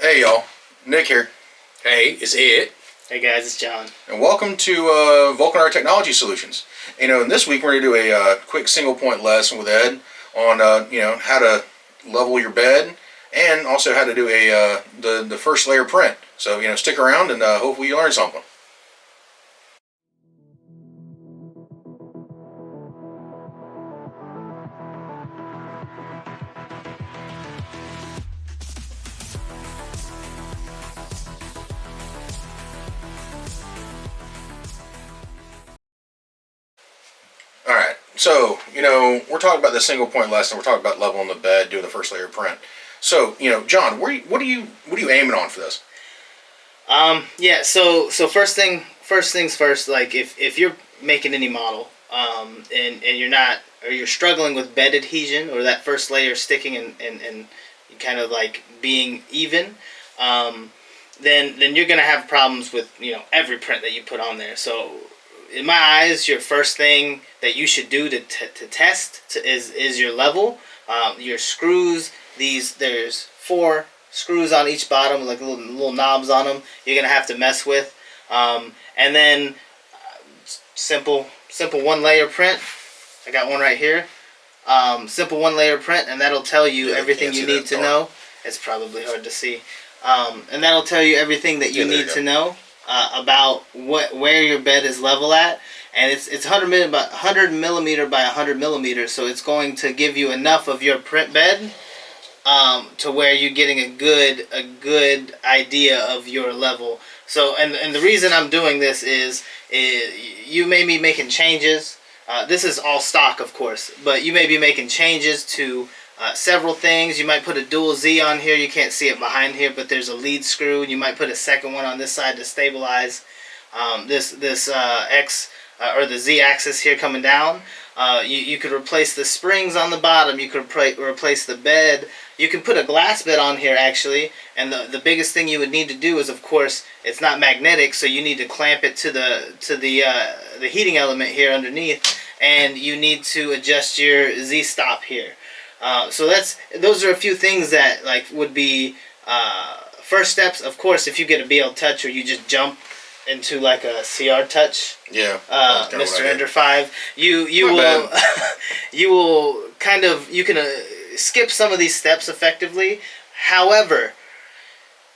Hey y'all, Nick here, Hey, it's Ed. Hey guys, it's John. and welcome to Vulcanar Technology Solutions. And this week we're going to do a quick single point lesson with Ed on how to level your bed and also how to do the first layer print. So stick around and hopefully you learn something. Alright, so, we're talking about the single point lesson. We're talking about leveling the bed, doing the first layer print. So, John, what are you aiming on for this? Yeah. So first things first. Like if you're making any model, and you're struggling with bed adhesion or that first layer sticking and kind of like being even, then you're gonna have problems with every print that you put on there. So in my eyes, your first thing that you should do to test is your level. Your screws. There's 4 screws on each bottom, like little knobs on them. You're gonna have to mess with, and then simple one layer print. I got one right here. Simple one layer print, and that'll tell you everything you need to know. It's probably hard to see, and that'll tell you everything that you need to know about where your bed is level at. And it's 100 millimeter by 100 millimeters, so it's going to give you enough of your print bed to where you're getting a good idea of your level. So and the reason I'm doing this is you may be making changes. This is all stock, of course, but you may be making changes to several things. You might put a dual Z on here. You can't see it behind here, but there's a lead screw. You might put a second one on this side to stabilize this X or the Z axis here coming down. You could replace the springs on the bottom. You could replace the bed. You can put a glass bed on here actually, and the biggest thing you would need to do is, of course, it's not magnetic, so you need to clamp it to the heating element here underneath, and you need to adjust your Z stop here. So those are a few things that would be first steps. Of course, if you get a BL Touch or you just jump into like a CR Touch, Mr. Ender 5, you will you can skip some of these steps effectively. However,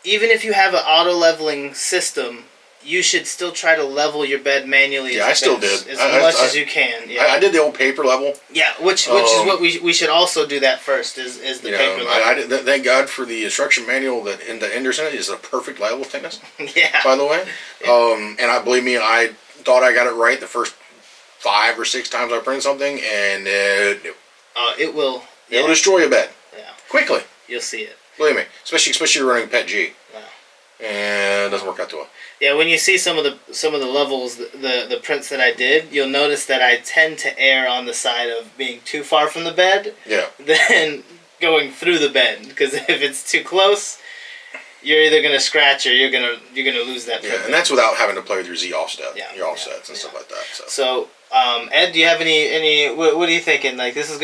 even if you have an auto leveling system, you should still try to level your bed manually. Yeah, I still did as much as you can. Yeah. I did the old paper level. Yeah, which is what we should also do that first is the paper level. Thank God for the instruction manual that in the Anderson is a perfect level thickness. Yeah. By the way, and believe me, I thought I got it right the first 5 or 6 times I printed something, and it will. It will destroy a bed. Yeah. Quickly. You'll see it. Believe me, especially running Pet G. Wow. And it doesn't work out too well. Yeah, when you see some of the levels, the prints that I did, you'll notice that I tend to err on the side of being too far from the bed than going through the bed. Because if it's too close, you're either gonna scratch or you're gonna lose that print. Yeah, and that's without having to play with your Z offset, your offsets and stuff like that. So Ed, do you have any? What are you thinking? Like this is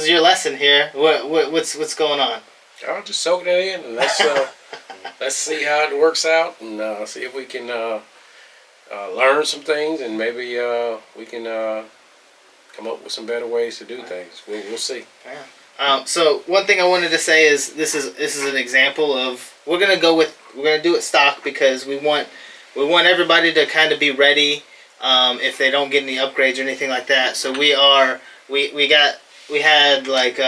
your lesson here. What's going on? I'll just soak that in and let's see how it works out and see if we can learn some things and maybe we can come up with some better ways to do things. We'll see. Yeah. So one thing I wanted to say is this is an example of we're gonna do it stock because we want everybody to kind of be ready if they don't get any upgrades or anything like that. So we had like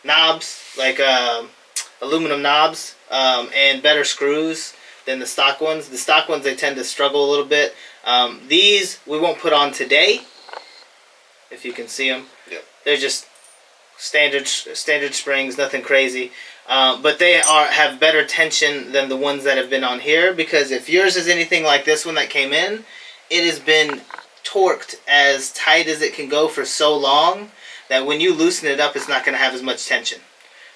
knobs, like aluminum knobs, and better screws than the stock ones. The stock ones, they tend to struggle a little bit. These we won't put on today. If you can see them, they're just standard springs, nothing crazy. But they have better tension than the ones that have been on here, because if yours is anything like this one that came in, it has been torqued as tight as it can go for so long that when you loosen it up, it's not going to have as much tension.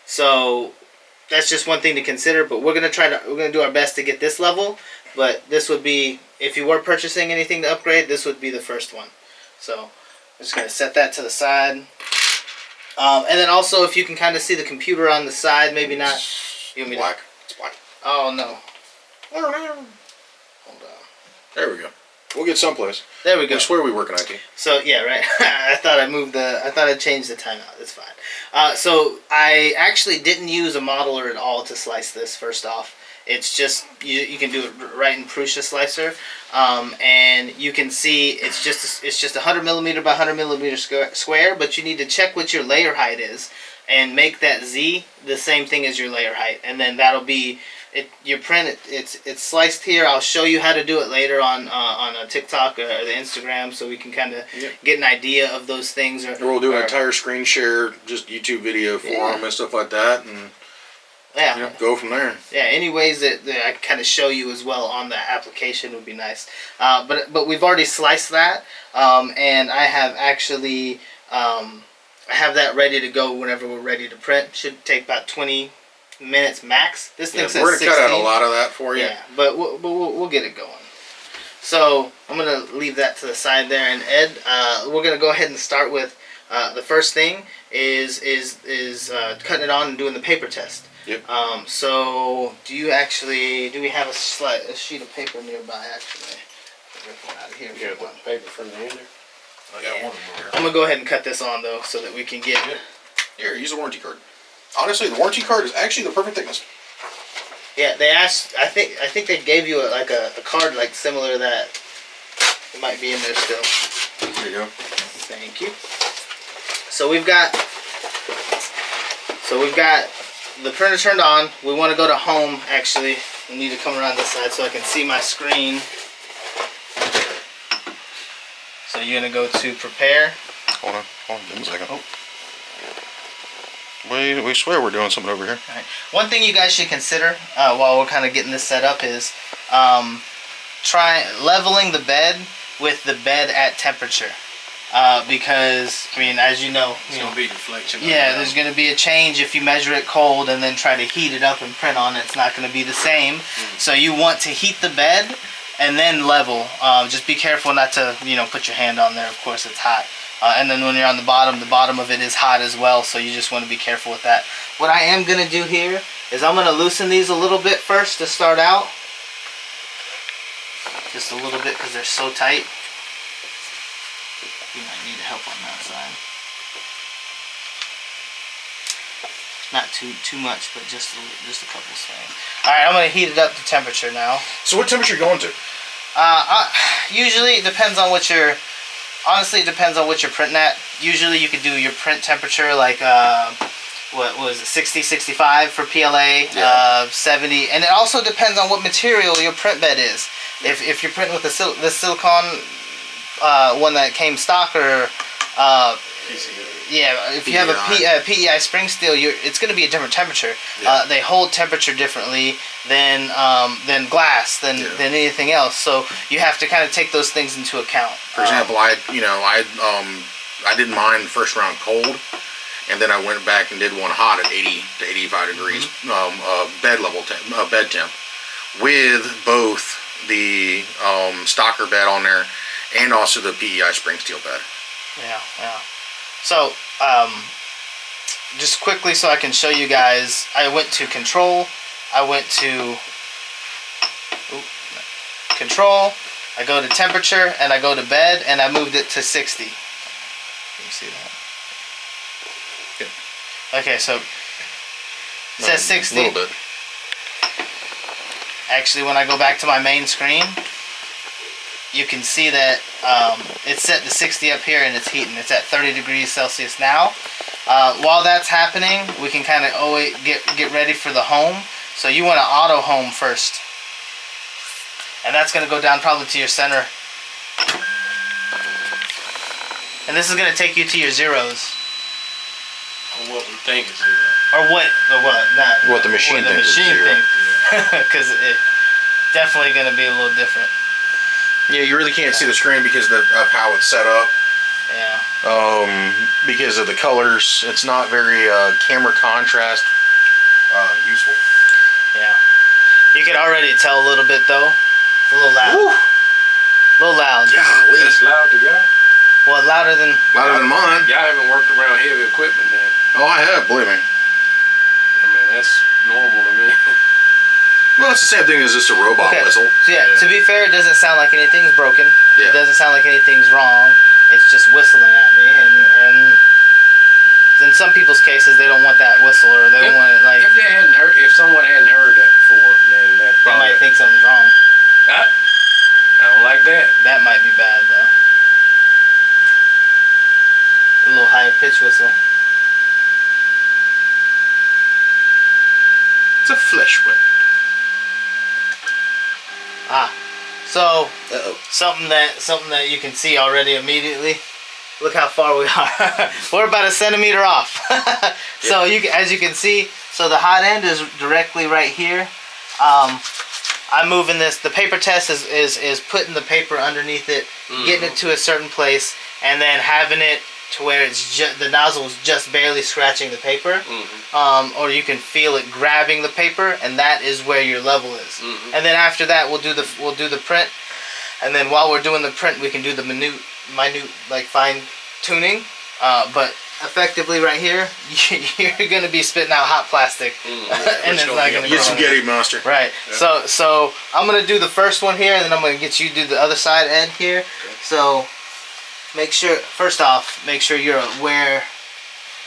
So that's just one thing to consider. But we're gonna do our best to get this level. But this would be, if you were purchasing anything to upgrade, this would be the first one. So I'm just gonna set that to the side. And then also, if you can kind of see the computer on the side, maybe not. It's black. It's Splat. Oh no. Hold on. There we go. We'll get someplace. There we go. I swear we work in IT. So yeah, right. I thought I changed the timeout. It's fine. So I actually didn't use a modeler at all to slice this. First off, it's just you can do it right in Prusa slicer, and you can see it's just 100 millimeter by 100 millimeter square. But you need to check what your layer height is, and make that Z the same thing as your layer height, and then that'll be. Your print it's sliced here. I'll show you how to do it later on a TikTok or the Instagram, so we can kind of get an idea of those things. Or we'll do an entire screen share, just YouTube video for them and stuff like that, and go from there. Yeah, any ways that I can kind of show you as well on the application would be nice. But we've already sliced that, and I have actually I have that ready to go whenever we're ready to print. Should take about 20 minutes max. This thing says we're gonna 16. cut out a lot of that for you. Yeah, but we'll get it going. So I'm gonna leave that to the side there. And Ed, we're gonna go ahead and start with the first thing is cutting it on and doing the paper test. Yep. So do we have a sheet of paper nearby? Actually, rip one out of here. You got the paper from the ender? I got one more here. I'm gonna go ahead and cut this on though, so that we can get. Here, use a warranty card. Honestly, the warranty card is actually the perfect thickness. Yeah, they asked. I think they gave you a card like similar to that. It might be in there still. There you go. Thank you. So we've got the printer turned on. We want to go to home. Actually, we need to come around this side so I can see my screen. So you're gonna go to prepare. Hold on, give me a second. Oh. We swear we're doing something over here. All right. One thing you guys should consider while we're kind of getting this set up is try leveling the bed with the bed at temperature. Because, I mean, as you know... It's going to be deflection. Yeah, there's going to be a change if you measure it cold and then try to heat it up and print on it. It's not going to be the same. So you want to heat the bed and then level. Just be careful not to, put your hand on there. Of course, it's hot. And then when you're on the bottom of it is hot as well, so you just want to be careful with that. What I am going to do here is I'm going to loosen these a little bit first to start out. Just a little bit because they're so tight. You might need help on that side. Not too much, but just a couple seconds. Alright, I'm going to heat it up to temperature now. So what temperature are you going to? Usually it depends on what you're... Honestly, it depends on what you're printing at. Usually you could do your print temperature like, what was it, 60, 65 for PLA, 70. And it also depends on what material your print bed is. If you're printing with the silicone one that came stock or... yeah, if you have a PEI spring steel, it's going to be a different temperature. Yeah. They hold temperature differently than glass, than anything else. So you have to kind of take those things into account. For example, I did mine the first round cold, and then I went back and did one hot at 80 to 85 degrees bed temp, with both the Stocker bed on there and also the PEI spring steel bed. Yeah. So, just quickly so I can show you guys, I went to control, I go to temperature, and I go to bed, and I moved it to 60. Can you see that? Good. Okay, so it says 60. A little bit. Actually, when I go back to my main screen, you can see that it's set to 60 up here and it's heating. It's at 30 degrees Celsius now. While that's happening, we can kind of always get ready for the home. So you want to auto home first. And that's going to go down probably to your center. And this is going to take you to your zeros. Or what we think is zero. Or what? What the machine thinks is zero. Because it's definitely going to be a little different. Yeah, you really can't see the screen because of how it's set up. Yeah. Because of the colors, it's not very camera contrast useful. Yeah. You can already tell a little bit though. It's a little loud. Woo. A little loud. Golly. That's loud to y'all? Well, louder than mine. Y'all haven't worked around heavy equipment then. Oh, I have, believe me. I mean, that's normal to me. it's the same thing as just a robot Okay. whistle. So yeah, to be fair, it doesn't sound like anything's broken. Yeah. It doesn't sound like anything's wrong. It's just whistling at me, and in some people's cases, they don't want that whistle, or they don't want it like. If someone hadn't heard that before, then that They probably might think something's wrong. I don't like that. That might be bad though. A little higher pitch whistle. It's a flesh whip. So Uh-oh. something that you can see already immediately. Look how far we are. We're about a centimeter off. So as you can see, so the hot end is directly right here. I'm moving this. The paper test is putting the paper underneath it, getting it to a certain place, and then having it to where it's the nozzle is just barely scratching the paper, or you can feel it grabbing the paper, and that is where your level is. And then after that, we'll do the print, and then while we're doing the print, we can do the minute like fine tuning. But effectively, right here, you're gonna be spitting out hot plastic, and it's not gonna Get some Getty monster. right. Yeah. So I'm gonna do the first one here, and then I'm gonna get you to do the other side end here. Okay. So make sure, first off, make sure you're aware.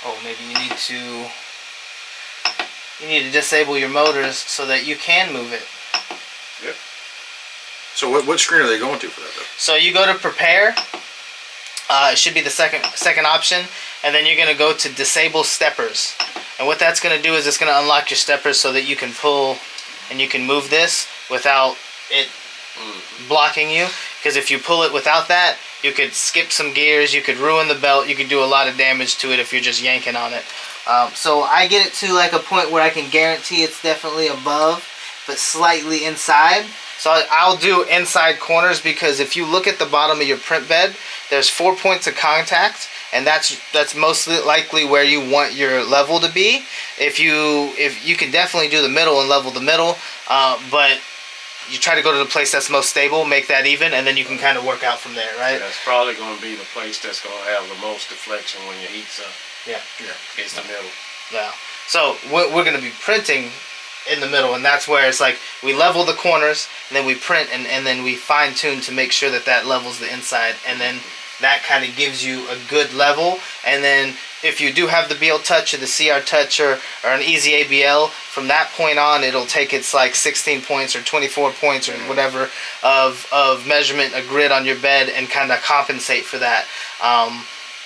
Oh, maybe you need to disable your motors so that you can move it. Yep. So what screen are they going to for that though? So you go to prepare. It should be the second option, and then you're gonna go to disable steppers. And what that's gonna do is it's gonna unlock your steppers so that you can pull and you can move this without it blocking you. Because if you pull it without that, you could skip some gears, you could ruin the belt, you could do a lot of damage to it if you're just yanking on it. So I get it to like a point where I can guarantee it's definitely above, but slightly inside. So I'll do inside corners, because if you look at the bottom of your print bed, there's 4 points of contact, and that's mostly likely where you want your level to be. If you can definitely do the middle and level the middle, but you try to go to the place that's most stable, make that even, and then you can kind of work out from there, right? That's probably going to be the place that's going to have the most deflection when your heat's up. Yeah. It's the middle. Yeah. So we're going to be printing in the middle, and that's where it's like we level the corners, and then we print, and then we fine tune to make sure that levels the inside, and then that kind of gives you a good level. And then if you do have the BL Touch or the CR Touch or an Easy ABL, from that point on it'll take its like 16 points or 24 points or whatever of measurement, a grid on your bed, and kind of compensate for that.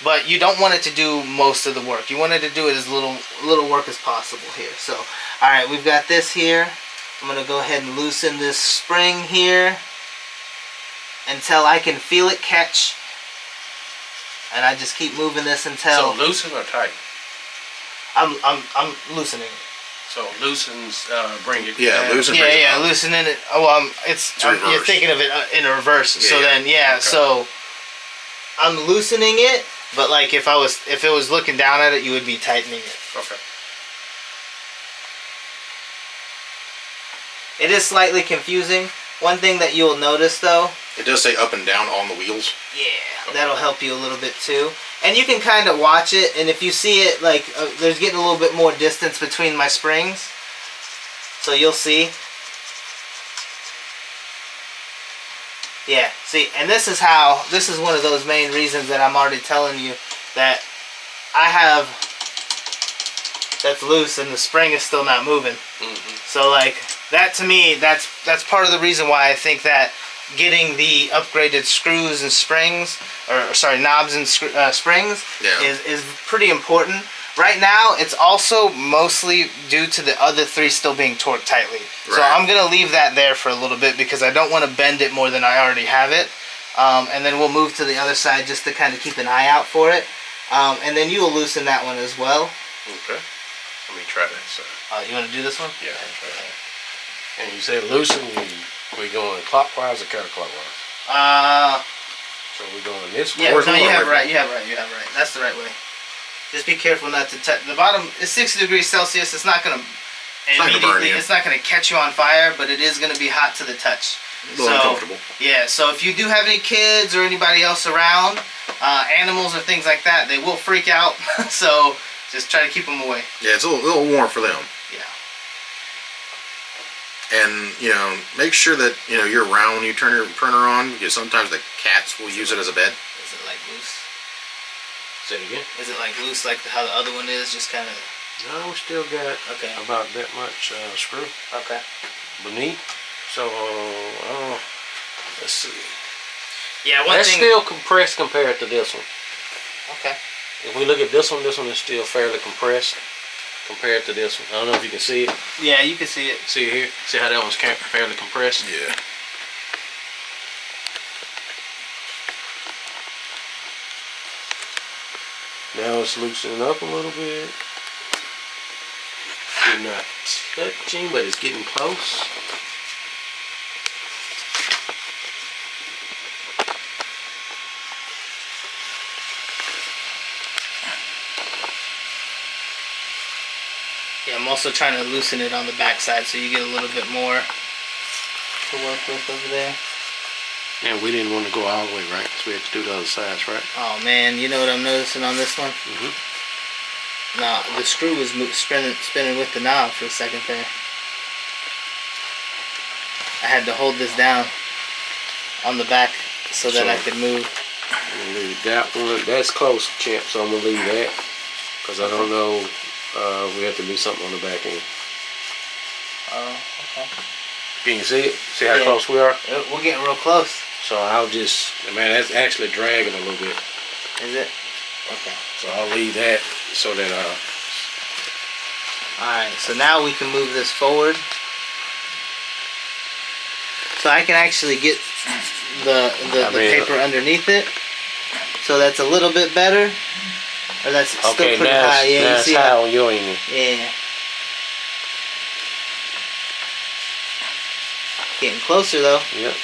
But you don't want it to do most of the work. You want it to do it as little work as possible here. So, all right, we've got this here. I'm gonna go ahead and loosen this spring here until I can feel it catch, and I just keep moving this until. So loosen or tight? I'm loosening it. So loosens, bring it. Yeah, down. loosen. Yeah, loosening it. Oh, you're thinking of it in a reverse. Yeah, so yeah. then, yeah, Okay. so I'm loosening it, but like if it was looking down at it, you would be tightening it. Okay. It is slightly confusing. One thing that you'll notice though, It does say up and down on the wheels. yeah, that'll help you a little bit too. And you can kind of watch it, and if you see it, like there's getting a little bit more distance between my springs, so you'll see. Yeah, see, and this is one of those main reasons that I'm already telling you that I have that's loose and the spring is still not moving. So like that, to me, that's part of the reason why I think that getting the upgraded screws and springs, or sorry, knobs and springs, is pretty important. Right now, it's also mostly due to the other three still being torqued tightly. Right. So I'm going to leave that there for a little bit because I don't want to bend it more than I already have it. And then we'll move to the other side just to kind of keep an eye out for it. And then you will loosen that one as well. Okay. Let me try that side. You want to do this one? Yeah, I'll try that. And you say loosen, we going clockwise or counterclockwise? So we going this way? Yeah, no, you have it right. You have it right. That's the right way. Just be careful not to touch. The bottom is 60 degrees Celsius. It's not going to immediately. It's not going to catch you on fire, but it is going to be hot to the touch. A little uncomfortable. Yeah. So if you do have any kids or anybody else around, animals or things like that, they will freak out. So just try to keep them away. Yeah, it's a little warm for them. Yeah. And make sure that you're around when you turn your printer on, because sometimes the cats will use it as a bed. Is it like loose? Say it again. Is it like loose like how the other one is? Just kind of. No, we still got Okay. about that much screw Okay. beneath. So let's see. Yeah, one That's thing. still compressed compared to this one. Okay. If we look at this one is still fairly compressed compared to this one. I don't know if you can see it. Yeah, you can see it. See it here? See how that one's fairly compressed? Yeah. Now it's loosening up a little bit. You're not touching, but it's getting close. Yeah, I'm also trying to loosen it on the back side so you get a little bit more to work with over there. And we didn't want to go all the way, right? So we had to do the other sides, right? Oh man, you know what I'm noticing on this one? Mm-hmm. No, the screw was spinning with the knob for a second there. I had to hold this down on the back so that I could move. I'm gonna leave that one. That's close, champ. So I'm gonna leave that because I don't know. We have to do something on the back end. Oh, okay. Can you see it? See how Yeah. close we are? We're getting real close. So I'll just, man, that's actually dragging a little bit. Is it? Okay. So I'll leave that so that Alright, so now we can move this forward. So I can actually get the paper underneath it. So that's a little bit better. Or that's still okay, pretty now high. Yeah, you it's see high how, on your end. yeah. Getting closer though. Yep.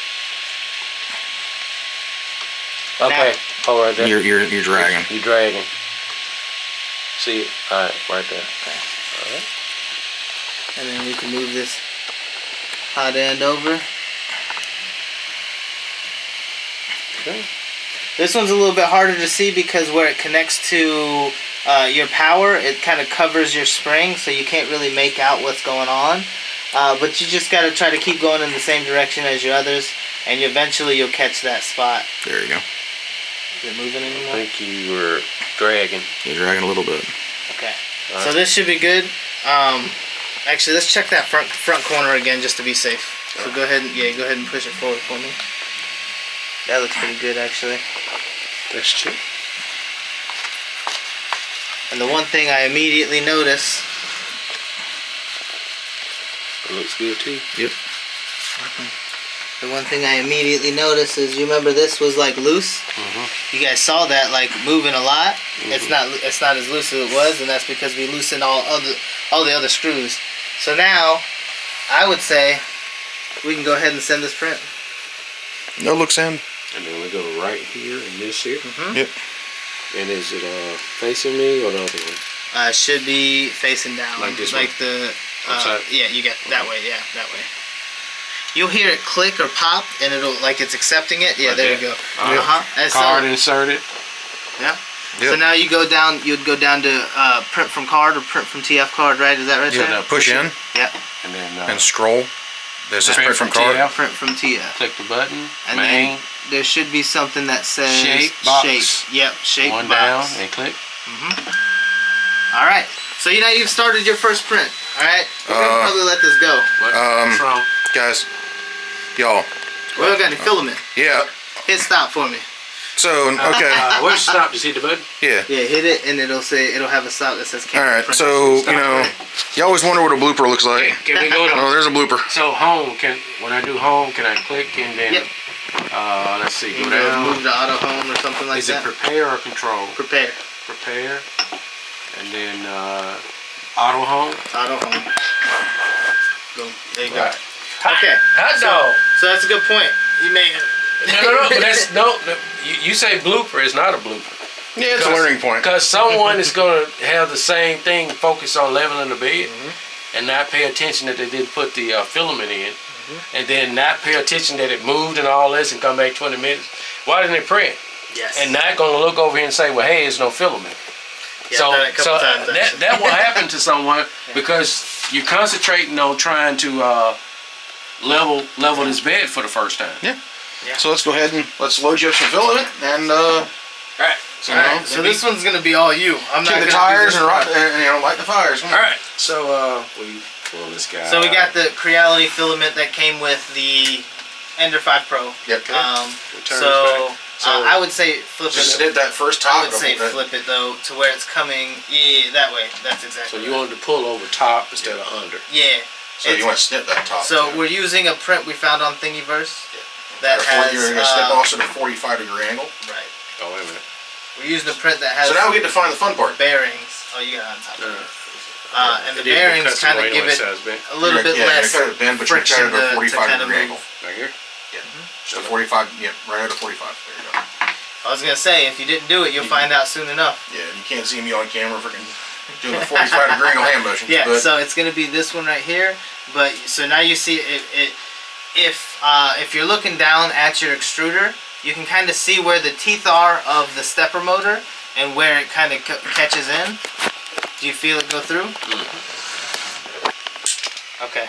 Okay. Oh, right there. You're dragging. You're dragging. See it? Alright, right there. Okay. Alright. And then we can move this hot end over. Okay. This one's a little bit harder to see because where it connects to your power, it kind of covers your spring, so you can't really make out what's going on. But you just got to try to keep going in the same direction as your others, and eventually you'll catch that spot. There you go. Is it moving I anymore? think you were dragging. You're dragging a little bit. Okay. All So right. this should be good. Actually, let's check that front corner again just to be safe. So go ahead and push it forward for me. That looks pretty good actually. That's true. And the one thing I immediately notice. It looks good too. Yep. The one thing I immediately noticed is, you remember this was like loose. Mm-hmm. You guys saw that like moving a lot. It's not as loose as it was, and that's because we loosened all the other screws. So now, I would say we can go ahead and send this print. No look, Sam. And then we go right here and this here. Mm-hmm. Yep. And is it facing me or the other one? Should be facing down. Like this Like one? the. Upside? Yeah, you got that way. Yeah, that way. You'll hear it click or pop, and it'll like it's accepting it. Yeah, Like there that? you go. Alright. Card inserted. Yeah. Yep. So now you go down. You'd go down to print from card or print from TF card, right? Is that right there? Push in Yeah. And then and scroll. This is Print print from from card. TF. Print from TF. click the button. And main. then there should be something that says Shape box. Shape. Yep, shape One box. down and click. All right. So now you've started your first print. All right. We're gonna probably let this go. What's wrong? Guys, y'all. We don't got any filament. Yeah. Hit stop for me. So okay. Where's stop? Just hit the button. Yeah. Yeah, hit it, and it'll have a stop that says All camera right. print. So Stop. you always wonder what a blooper looks like. Can we go to? Oh, there's a blooper. So home, when I do home, can I click and then? Yep. Let's see. You Go can down. move to auto home or something like Is it that. prepare or control? Prepare. Prepare, and then auto home. Auto home. Boom. There you go. Right. Okay. Hot dog. So that's a good point. You made it. No. But that's no. You say blooper. It's not a blooper. Yeah, it's a learning point. Because someone is going to have the same thing, focus on leveling the bed, and not pay attention that they didn't put the filament in, and then not pay attention that it moved and all this, and come back 20 minutes. Why didn't it print? Yes. And not going to look over here and say, well, hey, there's no filament. Yeah, I've done it a couple times, that actually. that will happen to someone because you're concentrating on trying to level this bed for the first time. Yeah. Yeah. So let's go ahead and let's load you up some filament and All right. so, All right, so this one's gonna be all you. I'm not kick gonna the do tires this and, part. light the fires. All right. So we pull this guy. So we got the Creality filament that came with the Ender 5 Pro. Yep. We'll turn So, this back. So I would say flip Just it. hit that first top. I would say flip it though to where it's coming. Yeah, that way. That's exactly. so you wanted to pull over top instead of under. Yeah. So you want to snip that top. So too. we're using a print we found on Thingiverse. Yeah. That has. You're going to snip also the 45-degree angle. Right. Oh wait a minute. We're using a print that has. So now we get to find the fun part. bearings. Oh, you got it on top. And the It didn't bearings custom kind of weight give on it size bend. a little bit Yeah, less you're kind of bend, but you're friction kind of a to kind of 45-degree move. angle. Right here. So 45, yeah, right at a 45. There you go. I was gonna say if you didn't do it, you'll find out soon enough. Yeah, you can't see me on camera freaking doing the 45-degree angle hand motion. Yeah, but so it's gonna be this one right here. But so now you see if you're looking down at your extruder, you can kind of see where the teeth are of the stepper motor and where it kind of catches in. Do you feel it go through? Okay.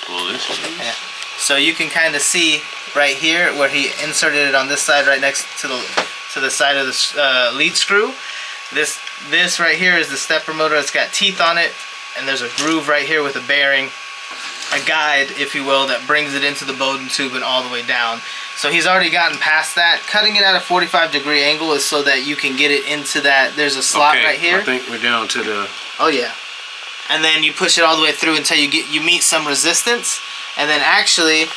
Pull this one. Yeah. So you can kind of see right here where he inserted it on this side, right next to the side of the lead screw. This right here is the stepper motor. It's got teeth on it, and there's a groove right here with a bearing, a guide, if you will, that brings it into the Bowden tube and all the way down. So he's already gotten past that. Cutting it at a 45-degree angle is so that you can get it into that. There's a slot Okay, right here. I think we're down to the. Oh yeah. And then you push it all the way through until you meet some resistance. And then actually,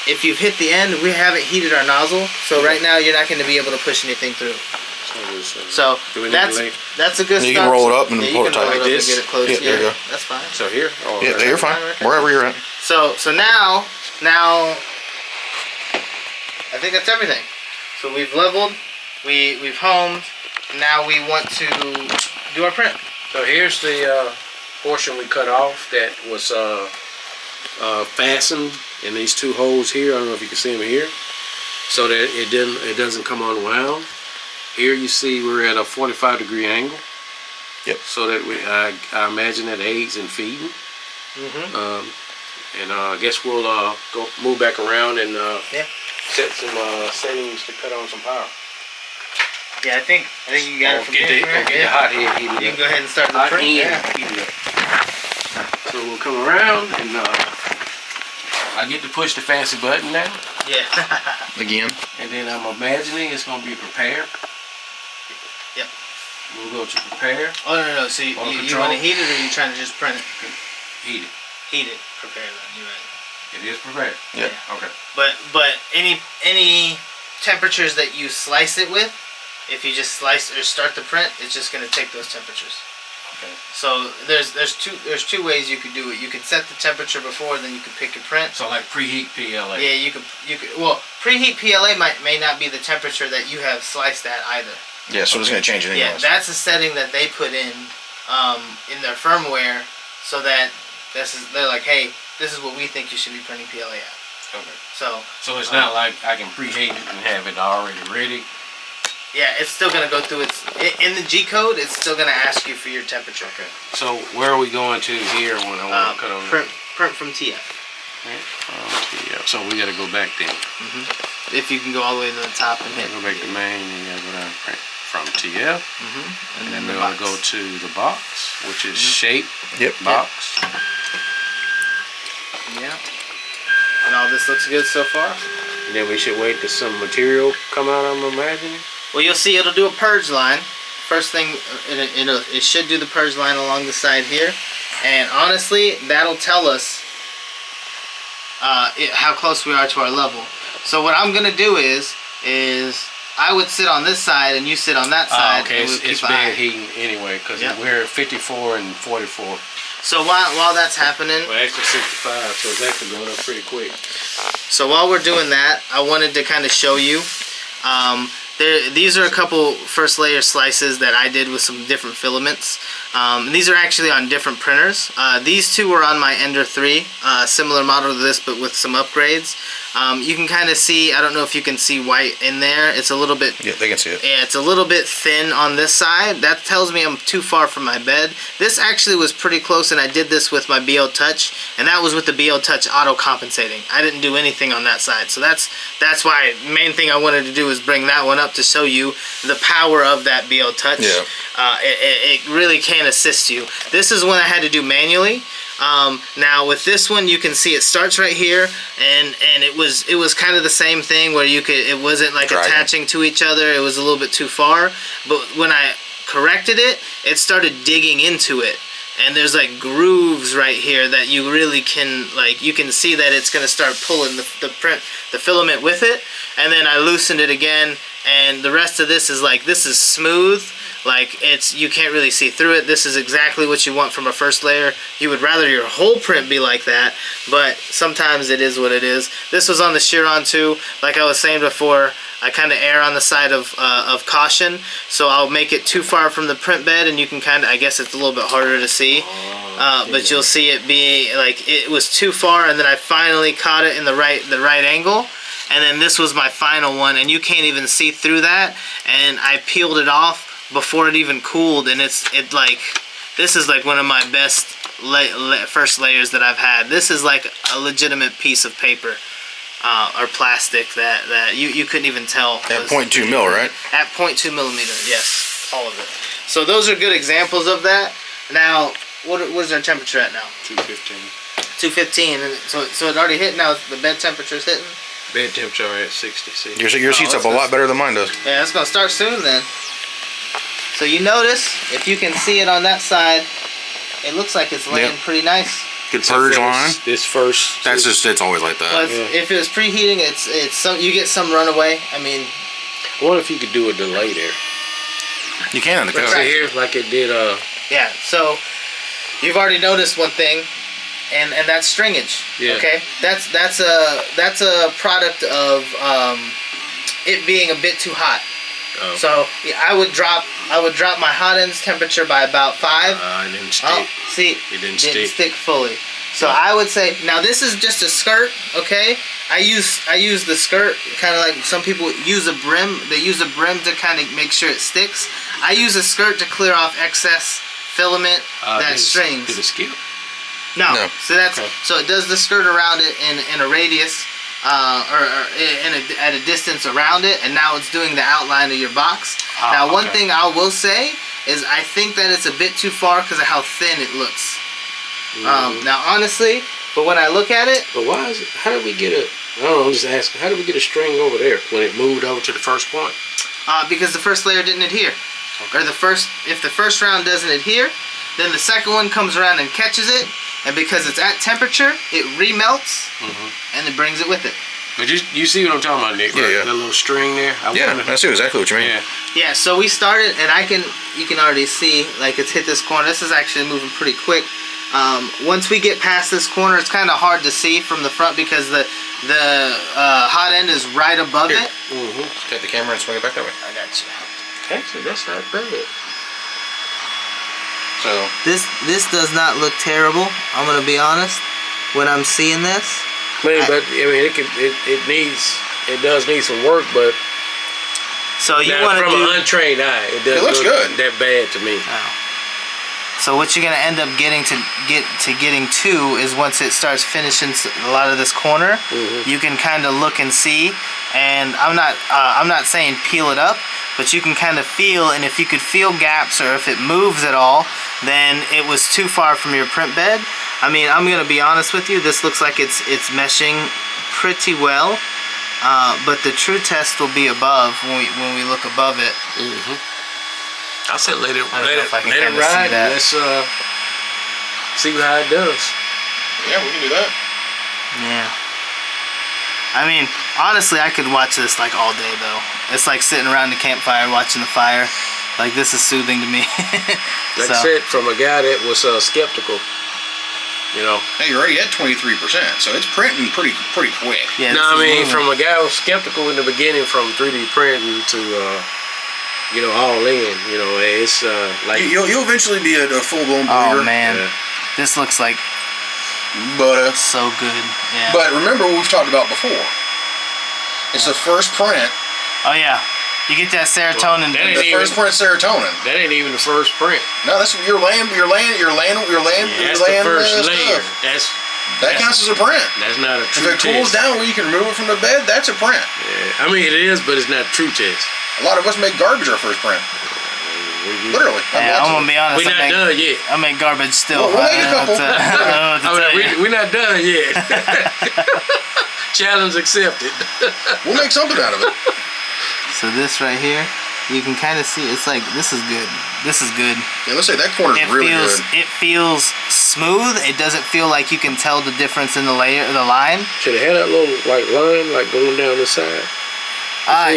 if you've hit the end, we haven't heated our nozzle. So right now you're not going to be able to push anything through. So do we need to lay? that's a good You start. can roll it up and yeah, pull you it can roll tight. it up Like and this? get it close. Yeah, there you go. That's fine. So here. Oh, Yeah, right. you're fine. Right there. Wherever you're at. So now I think that's everything. So we've leveled, we've homed. Now we want to do our print. So here's the portion we cut off that was fastened in these two holes here. I don't know if you can see them here, so that it doesn't come unwound. Here you see we're at a 45-degree angle. Yep. So that I imagine that aids in feeding. And I guess we'll go move back around and set some settings to cut on some power. Yeah, I think you got it from Get here. the hot head heated You up. can go ahead and start the Hot print. end Yeah. heated up. So we'll come around and I get to push the fancy button now, Yeah. Again. and then I'm imagining it's going to be prepare. Yep. We'll go to prepare, Oh no. So you On want control. to heat it, or you trying to just print it? heat it. Heat it. Prepare that. You're right. It is prepared. Yeah. Okay. But any temperatures that you slice it with, if you just slice or start the print, it's just gonna take those temperatures. Okay. So there's two ways you could do it. You could set the temperature before, then you could pick your print. So like preheat PLA. Yeah, you could. Well, preheat PLA may not be the temperature that you have sliced at either. Yeah, so it's going to change it Yeah, anyways. that's a setting that they put in their firmware, so that they're like, hey, this is what we think you should be printing PLA at. Okay. So it's not like I can preheat it and have it already ready. yeah, it's still gonna go through in the G code. It's still gonna ask you for your temperature. Okay. So where are we going to here when I want to cut on Print from TF. Yeah. So we got to go back then. If you can go all the way to the top and hit. Go back to main and you got to go down print from TF. And then the we're going to box. go to the box, which is shape Yep. box. Yeah. And all this looks good so far. And then we should wait till some material come out, I'm imagining. Well, you'll see it'll do a purge line. First thing, it should do the purge line along the side here. And honestly, that'll tell us how close we are to our level. So what I'm gonna do is I would sit on this side and you sit on that side. Okay, and we'll it's keep an eye. bed heating anyway, because Yep. we're at 54 and 44. So while that's happening, Well, actually 65, so it's actually going up pretty quick. so while we're doing that, I wanted to kind of show you. These are a couple first layer slices that I did with some different filaments. These are actually on different printers. These two were on my Ender 3, similar model to this but with some upgrades. You can kind of see, I don't know if you can see white in there. It's a little bit, Yeah, they can see it. yeah, it's a little bit thin on this side. That tells me I'm too far from my bed. This actually was pretty close, and I did this with my BL Touch, and that was with the BL Touch auto compensating. I didn't do anything on that side. So that's why the main thing I wanted to do is bring that one up to show you the power of that BL Touch. Yeah. It really can assist you. This is one I had to do manually. Now with this one, you can see it starts right here, and it was kind of the same thing where it wasn't like Dragging. attaching to each other. It was a little bit too far, but when I corrected it, it started digging into it, and there's like grooves right here that you really can, like, you can see that it's gonna start pulling the filament with it. And then I loosened it again, and the rest of this is like, this is smooth. Like, you can't really see through it. This is exactly what you want from a first layer. You would rather your whole print be like that, but sometimes it is what it is. This was on the Chiron too. Like I was saying before, I kind of err on the side of caution, so I'll make it too far from the print bed, and you can kind of, I guess it's a little bit harder to see, but you'll see it being like it was too far, and then I finally caught it in the right angle. And then this was my final one, and you can't even see through that, and I peeled it off before it even cooled, and this is like one of my best first layers that I've had. This is like a legitimate piece of paper or plastic that you couldn't even tell. At 0.2 mil, right? At 0.2 millimeter, yes, all of it. So those are good examples of that. Now, what is our temperature at now? 215. 215, and so it already hit now. The bed temperature's hitting. Bed temperature at 66. Your seat's up a lot better than mine does. Yeah, it's gonna start soon then. So you notice, if you can see it on that side, it looks like it's laying pretty nice. Good purge line. This first. It's always like that. But if it was preheating, you get some runaway. I mean, I wonder if you could do a delay there. You can in the See code. here, like it did. yeah. So you've already noticed one thing, and that's stringage. Yeah. Okay. That's a product of it being a bit too hot. Oh. So yeah, I would drop my hot ends temperature by about 5. It didn't stick. Oh, see, It didn't stick fully. So I would say, now this is just a skirt, okay? I use the skirt kind of like some people use a brim. They use a brim to kind of make sure it sticks. I use a skirt to clear off excess filament that strings. Did it skip? No. So that's Okay. so it does the skirt around it in a radius. At a distance around it, and now it's doing the outline of your box. Now, one thing I will say is I think that it's a bit too far because of how thin it looks. Now, honestly, but when I look at it, But why is it? How did we get a? I don't know. I'm just asking. How did we get a string over there when it moved over to the first point? because the first layer didn't adhere, or if the first round doesn't adhere, then the second one comes around and catches it, and because it's at temperature, it remelts, and it brings it with it. But you see what I'm talking about, Nick? Right? Yeah. That little string there. I see exactly what you mean. Yeah. Yeah, so we started, and you can already see, like, it's hit this corner. This is actually moving pretty quick. Once we get past this corner, it's kind of hard to see from the front because the hot end is right above it. Take the camera and swing it back that way. I got you. Actually, that's not bad. So This does not look terrible. I'm gonna be honest. When I'm seeing this, Man, but I mean, it does need some work, but so you now, want to from do. an untrained eye, it doesn't looks look good. that bad to me. So what you're gonna end up getting to is once it starts finishing a lot of this corner, you can kind of look and see. And I'm not saying peel it up, but you can kind of feel, and if you could feel gaps or if it moves at all, then it was too far from your print bed. I mean, I'm gonna be honest with you. This looks like it's meshing pretty well, but the true test will be above when we look above it. I said let it I don't know if I can let it kinda see ride. that. Let's see how it does. yeah, we can do that. Yeah. I mean, honestly, I could watch this like all day though. It's like sitting around the campfire watching the fire. Like, this is soothing to me. Like I said, from a guy that was skeptical, you know. Hey, you're already at 23%, so it's printing pretty quick. Yeah, No, this I is mean, moving. from a guy who was skeptical in the beginning, from 3D printing to, all in. You know, it's like. You'll eventually be a full-blown believer. Oh man, Yeah. this looks like But so good. Yeah. but remember what we've talked about before. It's the first print. Oh yeah, you get that serotonin. That ain't The even- first print serotonin. That ain't even the first print. No, that's your land. That's the first layer. That counts as a print. That's not a If true it cools test. down where you can remove it from the bed, that's a print. Yeah, I mean, it is, but it's not a true test. A lot of us make garbage our first print. Literally. Yeah, I'm gonna be honest. We're not done yet. I make garbage still. Well, we'll make a I don't know couple. what to- I don't know what to tell you. We're not done yet. Challenge accepted. We'll make something out of it. So this right here, you can kind of see. It's like this is good. This is good. Yeah, let's say that corner's It really feels. good. It feels smooth. It doesn't feel like you can tell the difference in the line. Should have had that little line like going down the side.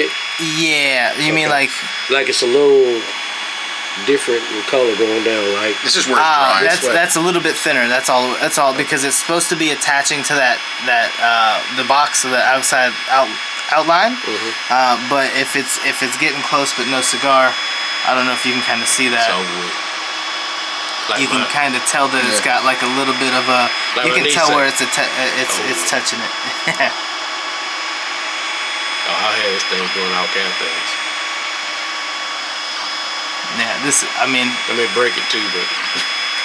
it? Yeah. You mean like? Like it's a little different in color going down. Like This is where it dries. That's a little bit thinner. That's all because it's supposed to be attaching to the box of the outline. But if it's getting close but no cigar, I don't know if you can kind of see that. it's over with. Like You can mine. kind of tell that it's got like a little bit of a. Like You my can niece tell said. where it's touching it. Oh, I had this thing doing all kind of things. Yeah, this. I mean, I may break it too, but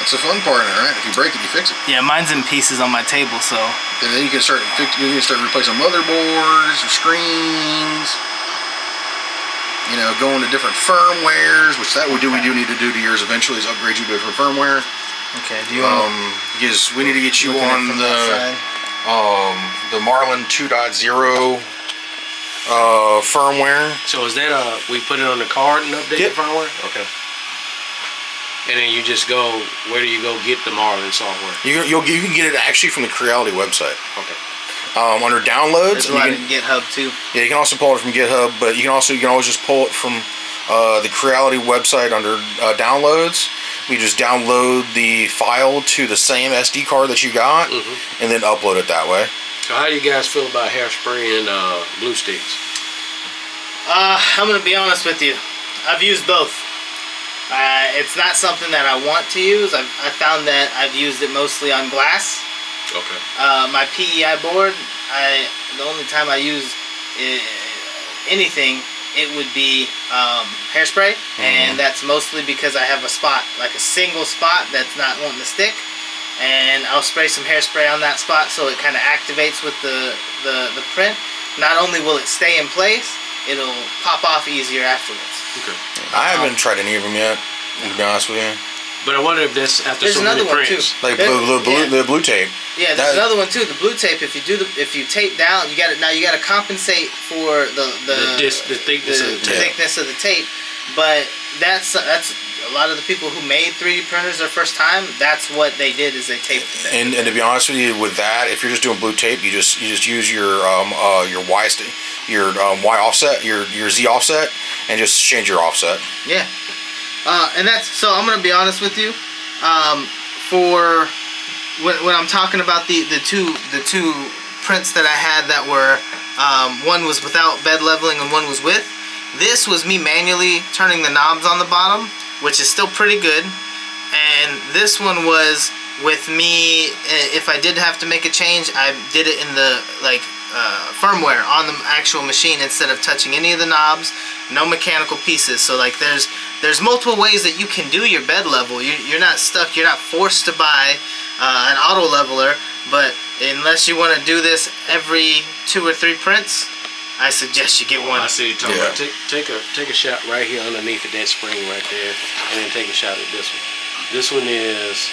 That's the fun part, right? If you break it, you fix it. yeah, mine's in pieces on my table, so. And then you can start replacing motherboards or screens. You know, going to different firmwares, which we do need to do to yours eventually is upgrade you to different firmware. Okay. Do you want Because we need to get you look at it on from that side? the Marlin 2.0 firmware. so is that we put it on the card and update Yep. the firmware? Okay. And then you just go. Where do you go get the Marlin software? You can get it actually from the Creality website. Okay. Under downloads, There's a lot in GitHub too. yeah, you can also pull it from GitHub, but you can always just pull it from the Creality website under downloads. We just download the file to the same SD card that you got, and then upload it that way. So how do you guys feel about hairspray and glue sticks? I'm gonna be honest with you. I've used both. It's not something that I want to use. I found that I've used it mostly on glass. Okay. My PEI board, the only time I use anything, it would be hairspray, and that's mostly because I have a spot, like a single spot that's not wanting to stick, and I'll spray some hairspray on that spot so it kind of activates with the print. Not only will it stay in place, it'll pop off easier afterwards. Okay. I haven't tried any of them yet, to be honest with you. But I wonder if that's after There's so many another one too. prints. Like There- the blue tape. Yeah, there's That- another one too. The blue tape. If you tape down, you got to compensate for the thickness of the tape. thickness of the tape. But that's a lot of the people who made 3D printers their first time. That's what they did is they taped it. And to be honest with you, with that, if you're just doing blue tape, you just use your Y offset, your Z offset, and just change your offset. Yeah. And that's so. I'm gonna be honest with you. For when I'm talking about the two prints that I had that were one was without bed leveling and one was with. This was me manually turning the knobs on the bottom, which is still pretty good. And this one was with me. If I did have to make a change, I did it in the firmware on the actual machine instead of touching any of the knobs. No mechanical pieces. So like there's multiple ways that you can do your bed level. You're not stuck. You're not forced to buy an auto leveler. But unless you want to do this every 2 or 3 prints, I suggest you get one. I see you talking about. Take a shot right here underneath of that spring right there, and then take a shot at this one. This one is,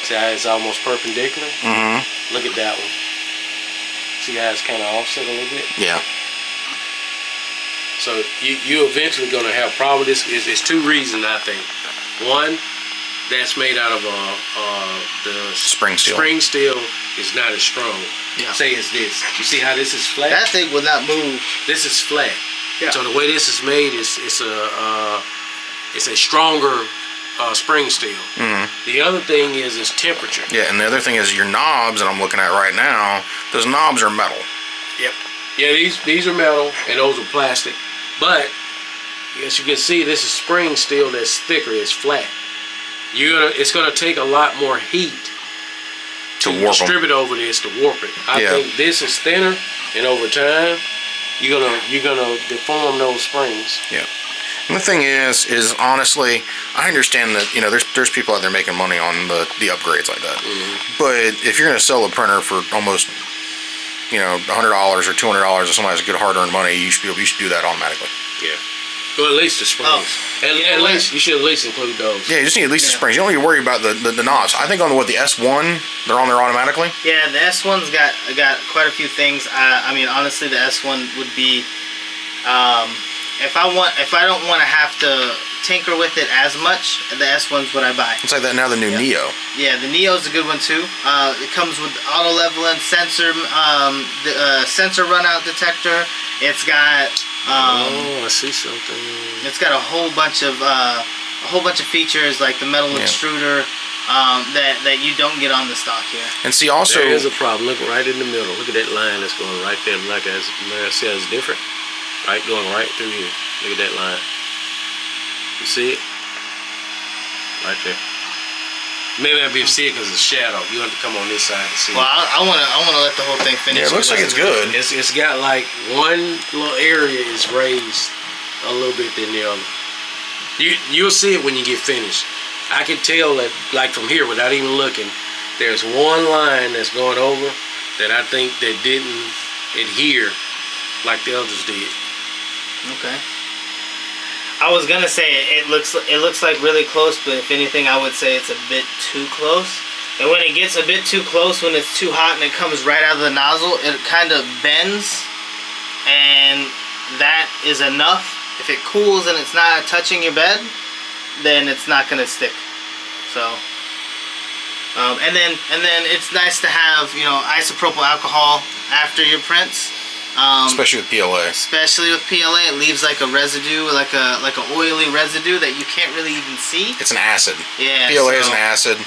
see how it's almost perpendicular? Mm-hmm. Look at that one. See how it's kind of offset a little bit? Yeah. So you eventually going to have problem. This is 2 reasons, I think. One, that's made out of the Spring steel. Spring steel is not as strong. Yeah. Say it's this. You see how this is flat? That thing will not move. This is flat. Yeah. So the way this is made is it's a stronger spring steel. Mm-hmm. The other thing is temperature. Yeah, and the other thing is your knobs that I'm looking at right now. Those knobs are metal. Yep. Yeah, these are metal and those are plastic. But as you can see, this is spring steel that's thicker. It's flat. It's gonna take a lot more heat To warp 'em. distribute over this to warp it. I Yeah. think this is thinner, and over time, you're gonna deform those springs. Yeah. And the thing is honestly, I understand that, there's people out there making money on the upgrades like that. But if you're going to sell a printer for almost, $100 or $200 or something that's good hard-earned money, you should do that automatically. Yeah. Well, at least the springs. At least you should at least include those. Yeah, you just need at least the springs. You don't need to worry about the knobs. I think on the S1, they're on there automatically. Yeah, the S1's got quite a few things. I mean, honestly, the S1 would be, if I don't want to have to tinker with it as much, the S1's what I buy. It's like that now, the new Neo. Yeah, the Neo's a good one too. It comes with auto leveling sensor, sensor runout detector. It's got I see something. It's got a whole bunch of features like the metal extruder that you don't get on the stock here. And see, also there is a problem. Look right in the middle. Look at that line that's going right there. Like as Mary says, different. Right, going right through here. Look at that line. You see it? Right there. Maybe not be able to see it because it's shadow. You have to come on this side to see Well, it. I wanna let the whole thing finish. Yeah, it looks like it's good. It's got like one little area is raised a little bit than the other. You'll see it when you get finished. I can tell that, like from here without even looking, there's one line that's going over that I think that didn't adhere like the others did. Okay. I was gonna say it looks like really close, but if anything, I would say it's a bit too close. And when it gets a bit too close, when it's too hot and it comes right out of the nozzle, it kind of bends, and that is enough. If it cools and it's not touching your bed, then it's not gonna stick. So, and then it's nice to have isopropyl alcohol after your prints. Especially with PLA. Especially with PLA, it leaves like a residue, like a oily residue that you can't really even see. It's an acid. Yeah. PLA is an acid.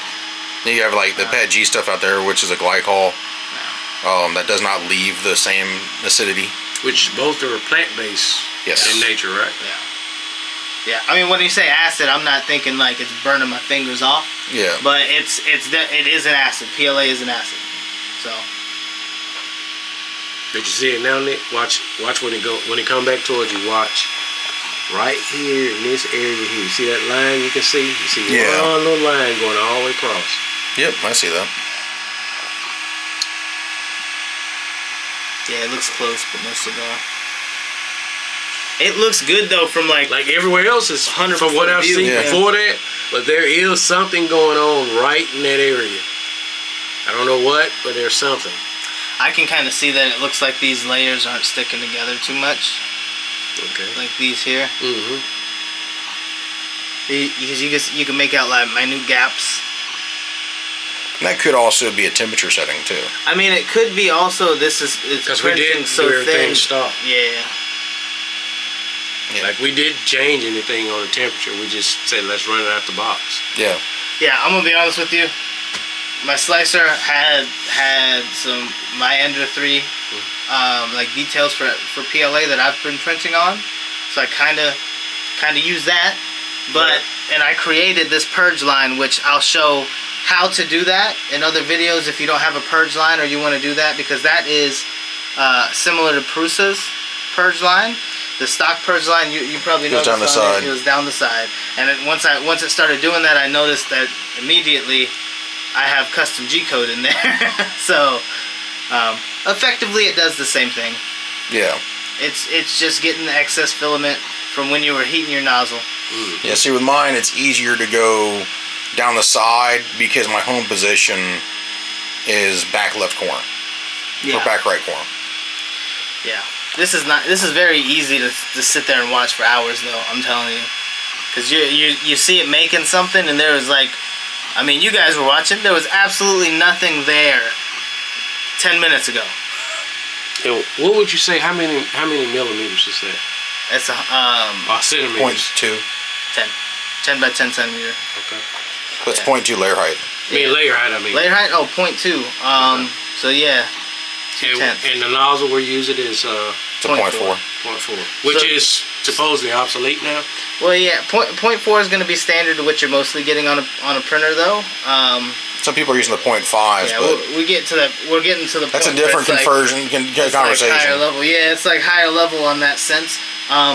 Then you have like the PETG stuff out there, which is a glycol. That does not leave the same acidity. Which both are plant-based in nature, right? Yeah. Yeah. I mean, when you say acid, I'm not thinking like it's burning my fingers off. Yeah. But it is an acid. PLA is an acid. So. Did you see it now, Nick? Watch when it come back towards you. Watch right here in this area here. You see that line? You can see. You see one little line going all the way across. Yep, I see that. Yeah, it looks close, but no cigar. It looks good though, from like everywhere else is 100 from what I've seen before that. But there is something going on right in that area. I don't know what, but there's something. I can kind of see that it looks like these layers aren't sticking together too much. Okay. Like these here. Mm-hmm. Because you can make out like minute gaps. And that could also be a temperature setting too. I mean, it could be also it's because we did so thin. Stop. Yeah. Like we did change anything on the temperature. We just said let's run it out the box. Yeah. Yeah, I'm gonna be honest with you. My slicer had some Ender 3 like details for PLA that I've been printing on, so I kind of use that. But and I created this purge line, which I'll show how to do that in other videos if you don't have a purge line or you want to do that, because that is similar to Prusa's purge line. The stock purge line, you probably noticed down the side. It was down the side, and once it started doing that, I noticed that immediately I have custom G-code in there. So effectively it does the same thing. Yeah. It's just getting the excess filament from when you were heating your nozzle. Yeah, see with mine it's easier to go down the side because my home position is back left corner. Or back right corner. Yeah. This is very easy to sit there and watch for hours though, I'm telling you. Cuz you see it making something, and there was like, I mean, you guys were watching. There was absolutely nothing there 10 minutes ago. And what would you say? How many millimeters is that? It's a centimeters. 0.2. 10 by 10 centimeter. Okay. That's 0.2 layer height. Layer height. I mean. Layer height. Oh, 0.2. So yeah. And the nozzle we're using is it's a 0.4. 0.4, which is supposedly obsolete now. Well, yeah, 0.4 is going to be standard to what you're mostly getting on a printer, though. Some people are using the 0.5s, Yeah, but we get to that. We're getting to the. that's a point where different it's like- conversion it's conversation. like higher level. Yeah, it's like higher level on that sense.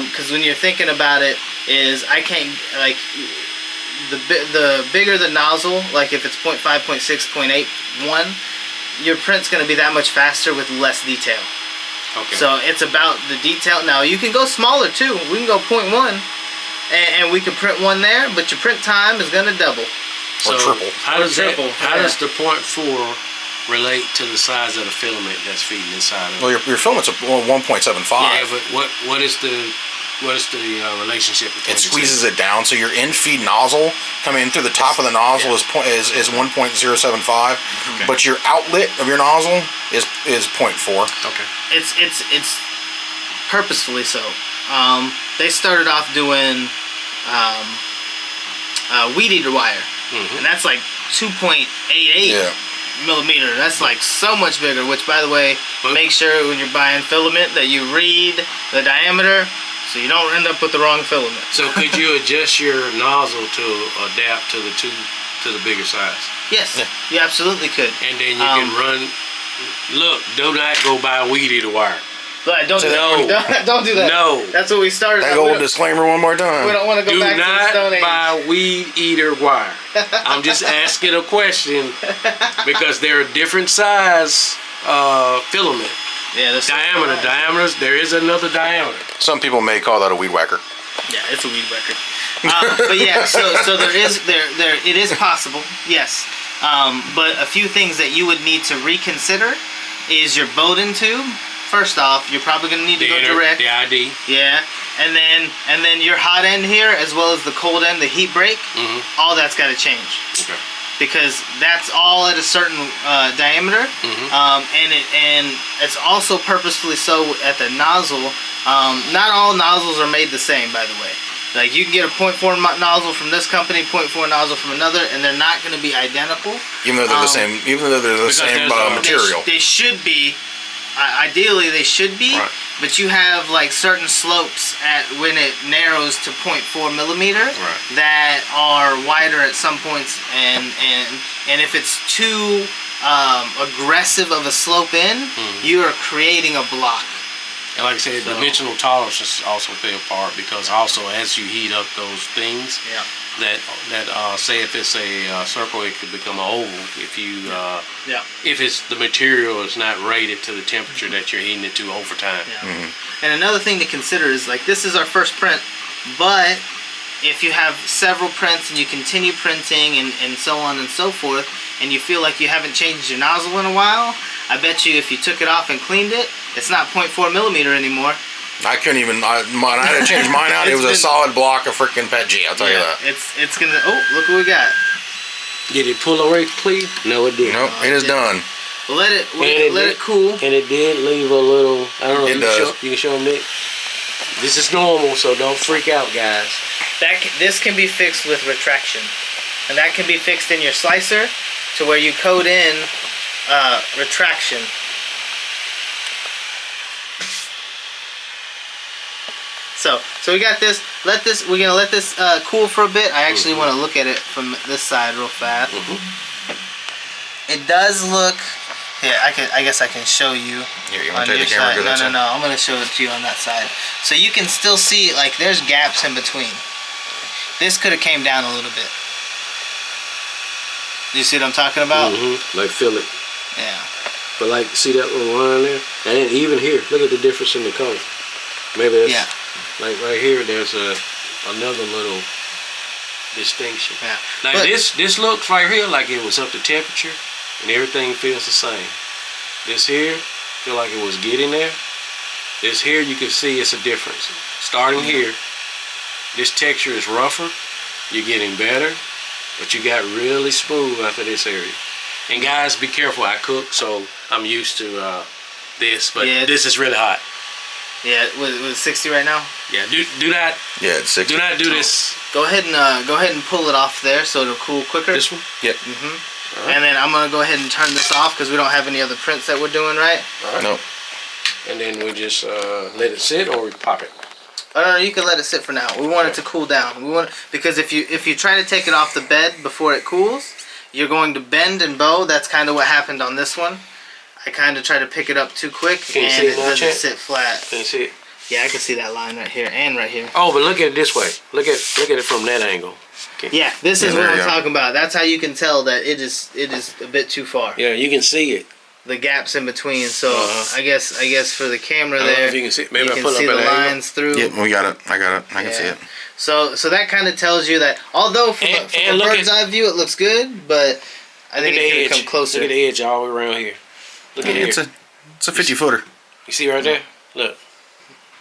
Because when you're thinking about it, is I can't like the bigger the nozzle, like if it's 0.5, 0.6, 0.8, 1, your print's going to be that much faster with less detail. Okay. So it's about the detail. Now you can go smaller too. We can go 0.1, and we can print one there, but your print time is going to double. Or triple. How does triple, How yeah. does the 0.4 relate to the size of the filament that's feeding inside of it? Well, your filament's a 1.75. Yeah, but what is the relationship between It squeezes it down, so your in-feed nozzle coming in through the top of the nozzle is 1.075, but your outlet of your nozzle is 0.4. Okay. It's purposefully so. They started off doing weed eater wire, and that's like 2.88 millimeter. That's like so much bigger. Which, by the way, make sure when you're buying filament that you read the diameter, so you don't end up with the wrong filament. So could you adjust your nozzle to adapt to the bigger size? Yes, you absolutely could. And then you can run. Look, do not go buy weed eater wire. But don't do No. that. Don't do that. No. That's what we started. That old disclaimer one more time. We don't want to go Do back to the Stone not Age. buy weed eater wire. I'm just asking a question because there are different size filament. Yeah, that's Diameters. There is another diameter. Some people may call that a weed whacker. Yeah, it's a weed record. But yeah, so there it is possible, yes. But a few things that you would need to reconsider is your Bowden tube. First off, you're probably going to need to go direct. The ID. Yeah, and then your hot end here, as well as the cold end, the heat break. All that's got to change. Okay. Because that's all at a certain diameter, and it's also purposefully so at the nozzle. Not all nozzles are made the same, by the way. Like you can get a 0.4 nozzle from this company, 0.4 nozzle from another, and they're not going to be identical. Even though they're the same. Even though they're the same material. They should be. Ideally, they should be. Right. But you have like certain slopes at when it narrows to 0.4 millimeter that are wider at some points, and if it's too aggressive of a slope in, you are creating a block. And like I said, dimensional tolerances also play a part because also as you heat up those things, that say if it's a circle, it could become an oval if you if it's the material is not rated to the temperature that you're heating it to over time. And another thing to consider is like this is our first print, but if you have several prints and you continue printing and so on and so forth, and you feel like you haven't changed your nozzle in a while, I bet you if you took it off and cleaned it, it's not 0.4 millimeter anymore. I couldn't even. I had to change mine out. It was a solid block of freaking PETG. I'll tell you that. It's gonna. Oh, look what we got. Did it pull away, please? No, it didn't. Nope, it is done. Well, let it cool. And it did leave a little. I don't know. It does. You can show them, Nick. This is normal, so don't freak out, guys. This can be fixed with retraction, and that can be fixed in your slicer to where you code in retraction. So we got this. We're gonna let this cool for a bit. I actually want to look at it from this side real fast. It does look. Here, I guess I can show you. Here, you On want to your take the camera? side. Go that side? No. I'm gonna show it to you on that side, so you can still see like there's gaps in between. This could have came down a little bit. Do you see what I'm talking about? Like fill it. Yeah. But like, see that little line there? And then even here, look at the difference in the color. Maybe that's like right here. There's another little distinction. Yeah. Like But- this looks right here like it was up to temperature, and everything feels the same. This here feel like it was getting there. This here you can see it's a difference. Starting here, this texture is rougher. You're getting better, but you got really smooth after this area. And guys, be careful. I cook, so I'm used to this, but this is really hot. Yeah. Was it 60 right now? Yeah. Do not. Yeah, it's 60. Do not do this. Go ahead and pull it off there so it'll cool quicker. This one. Yep. And then I'm gonna go ahead and turn this off because we don't have any other prints that we're doing, right? Nope. And then we just let it sit, or we pop it. Oh no, you can let it sit for now. We want it to cool down. Because if you try to take it off the bed before it cools, you're going to bend and bow. That's kind of what happened on this one. I kind of tried to pick it up too quick, Can you and see it it now, doesn't Chet? sit flat. Can you see it? Yeah, I can see that line right here and right here. Oh, but look at it this way. Look at it from that angle. Okay. Yeah, this is Yeah, what there I'm you go. talking about. That's how you can tell that it is a bit too far. Yeah, you can see it. The gaps in between. So Uh-huh. I guess for the camera I don't know there, if you can see it. Maybe you I can put it see up the at an angle. lines through. Yeah, we got it. I got it. I can see Yeah. it. So that kind of tells you that although from And a look bird's eye view it looks good, but I think Look at it the could come edge. closer. Look at the edge all the way around here. Look at It's here. a 50-footer. You see right there? Look.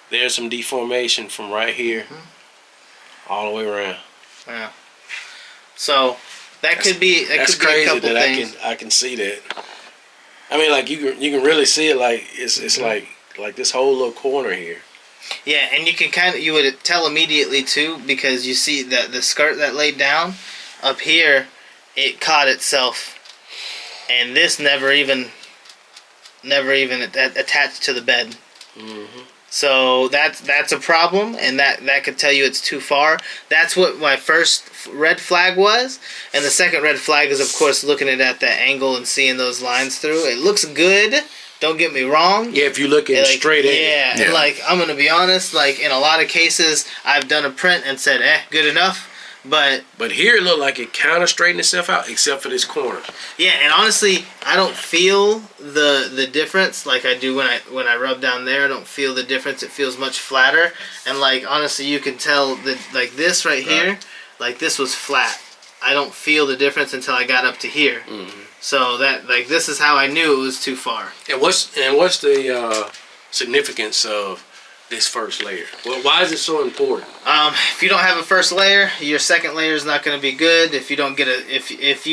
There's some deformation from right here all the way around. Yeah. So that could be That's could be a crazy couple that things. I can see that. I mean, like you can really see it. Like it's like this whole little corner here. Yeah, and you can you would tell immediately too, because you see that the skirt that laid down up here, it caught itself, and this never even attached to the bed. Mm-hmm. So that's a problem, and that could tell you it's too far. That's what my first red flag was, and the second red flag is of course looking at that angle and seeing those lines through. It looks good. Don't get me wrong. Yeah, if you look at it Like, straight at it. yeah, Yeah. and like I'm gonna be honest, like in a lot of cases I've done a print and said, good enough. But But here it looked like it kind of straightened itself out, except for this corner. yeah, and honestly, I don't feel the difference like I do when I rub down there. I don't feel the difference. It feels much flatter, and like honestly, you can tell that like this right here, like this was flat. I don't feel the difference until I got up to here. Mm-hmm. So that like this is how I knew it was too far. And what's the significance of this first layer? Well, why is it so important? If you don't have a first layer, your second layer is not going to be good. If you don't get if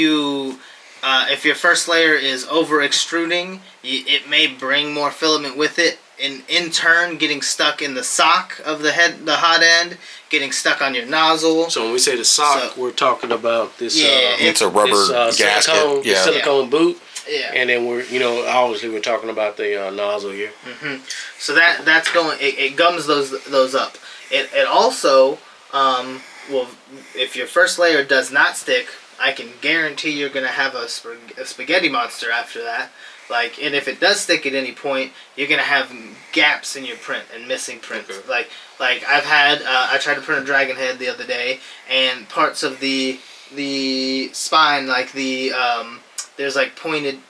your first layer is over extruding, it may bring more filament with it, and in turn getting stuck in the sock of the hot end, getting stuck on your nozzle. So when we say the sock, we're talking about this. Yeah, It's a rubber gasket. Silicone, Yeah. silicone boot, Yeah. and then obviously we're talking about the nozzle here. So that's going. It gums those up. It also well, if your first layer does not stick, I can guarantee you're gonna have a spaghetti monster after that. Like, and if it does stick at any point, you're gonna have gaps in your print and missing prints. Okay. Like I've had I tried to print a dragon head the other day, and parts of the spine, like the there's like pointed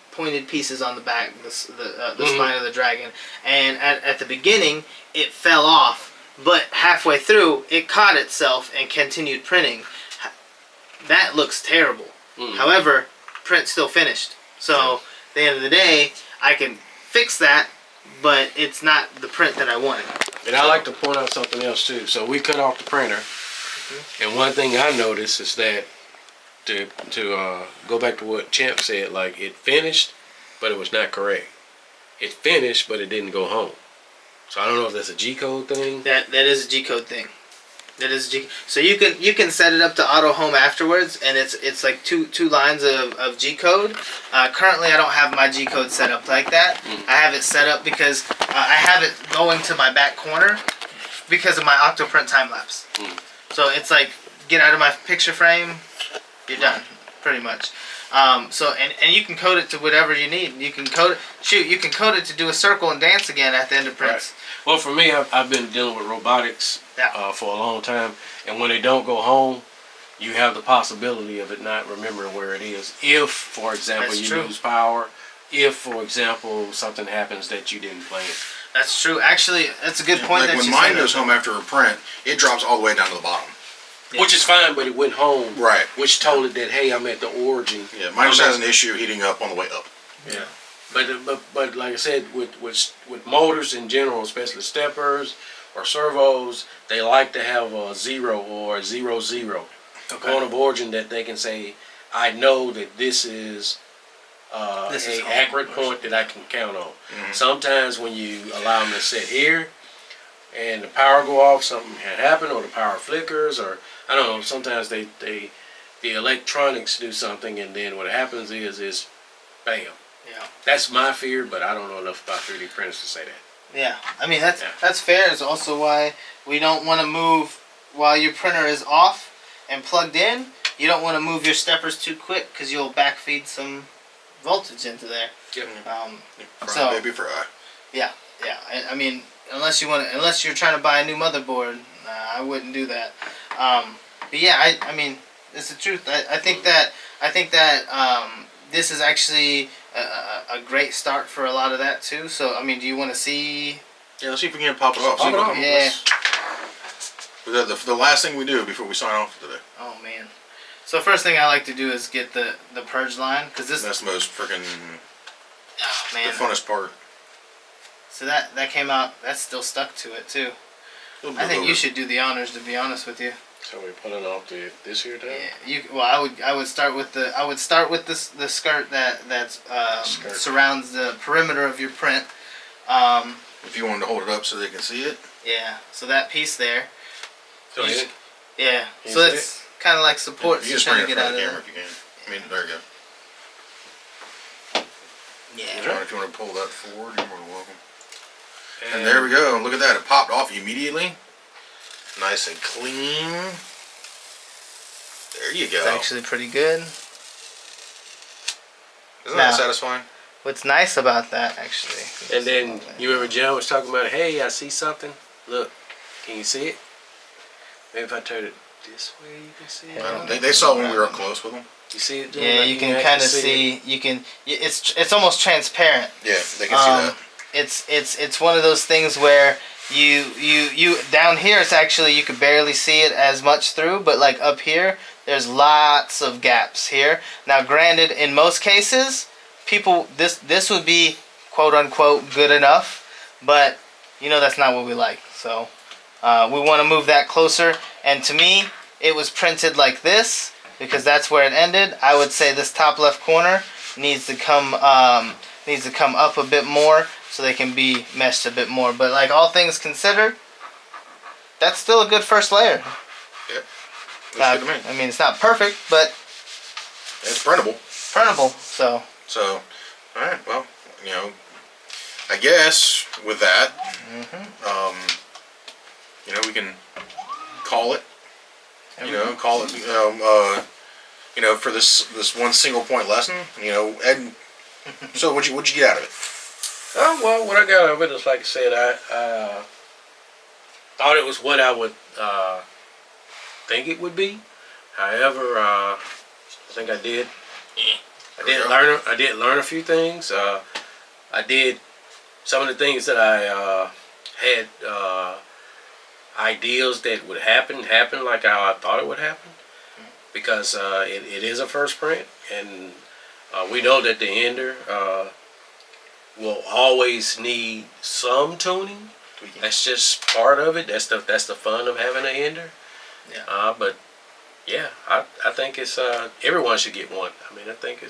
pieces on the back, the spine of the dragon, and at the beginning it fell off, but halfway through it caught itself and continued printing. That looks terrible. However, print still finished. So at the end of the day, I can fix that, but it's not the print that I wanted. And I like to point out something else too. So we cut off the printer, and one thing I noticed is that to go back to what Champ said, like it finished, but it was not correct. It finished, but it didn't go home. So I don't know if that's a G-code thing. That is a G-code thing. That is G. So you can set it up to auto home afterwards, and it's like two lines of G-code. Currently, I don't have my G-code set up like that. I have it set up because I have it going to my back corner because of my Octoprint time lapse. So it's like, get out of my picture frame, you're done, pretty much. So and you can code it to whatever you need. You can code it. Shoot, you can code it to do a circle and dance again at the end of prints. Well, for me, I've been dealing with robotics for a long time, and when they don't go home, you have the possibility of it not remembering where it is. If, for example, That's you true. lose power, if, for example, something happens that you didn't plan. That's true. Actually, that's a good point. Like that when you mine said goes that. home after a print, it drops all the way down to the bottom. Yeah. Which is fine, but it went home. Right. Which told it that, hey, I'm at the origin. Yeah, mine just has an issue heating up on the way up. Yeah. But like I said, with motors in general, especially steppers or servos, they like to have a 0 or a 0, 0. A point of origin that they can say, I know that this is This is an home. accurate point that I can count on. Sometimes when you allow them to sit here and the power go off, something had happened, or the power flickers, or I don't know, sometimes the electronics do something, and then what happens is bam. Yeah. That's my fear, but I don't know enough about 3D printers to say that. Yeah, I mean that's fair. It's also why we don't want to move while your printer is off and plugged in. you don't want to move your steppers too quick because you'll backfeed some voltage into there. Yep. So- Baby fry. Yeah. I mean, unless you're trying to buy a new motherboard, I wouldn't do that. But yeah, I mean, it's the truth. I think that this is actually a great start for a lot of that too. So I mean, do you want to see? Yeah, let's see if we can pop it off. Pop it off. Yeah. The last thing we do before we sign off today. Oh man. So first thing I like to do is get the purge line because this. That's the most freaking Oh man. the funnest part. So that came out. That's still stuck to it too. I think you should do the honors. To be honest with you. So we're pulling off this here time? Yeah, I would start with the skirt that Skirt. surrounds the perimeter of your print. If you wanted to hold it up so they can see it. Yeah, so that piece there. So You you- should- Yeah, Can so you see it's kind of like support. You So just trying bring to it get in front out of the of camera if you can. I mean, there you go. Yeah. John, if you want to pull that forward, you're more than welcome. and And there we go. Look at that. It popped off immediately. Nice and clean. There you go. It's actually pretty good. Isn't Now- that satisfying? What's nice about that, actually. And then you remember John was talking about, hey, I see something. Look, can you see it? Maybe if I turn it this way, you can see it. Yeah. They saw when we were up close with them. You see it, John? Yeah, Like you can actually kind of it? see. You can. It's almost transparent. Yeah, they can see that. It's one of those things where you down here it's actually you could barely see it as much through, but like up here there's lots of gaps here. Now granted, in most cases people this would be quote unquote good enough, but you know that's not what we like. So we want to move that closer, and to me it was printed like this because that's where it ended. I would say this top left corner needs to come up a bit more so they can be meshed a bit more. But like all things considered, that's still a good first layer. Looks good to me. I mean, it's not perfect, but It's printable. printable. So So, all right. Well, you know, I guess with that, you know, we can call it. You know, call it. You know, for this one single point lesson. You know, Ed. So what'd you get out of it? Oh, well, what I got out of it is, like I said, I thought it was what I would think it would be. However, I think I did. I did learn a few things. I did some of the things that I had ideas that would happen like how I thought it would happen, because it is a first print, and we know that the ender will always need some tuning. Tweaking. That's just part of it. That's the fun of having an ender. Yeah. But yeah, I think it's everyone should get one. I mean, I think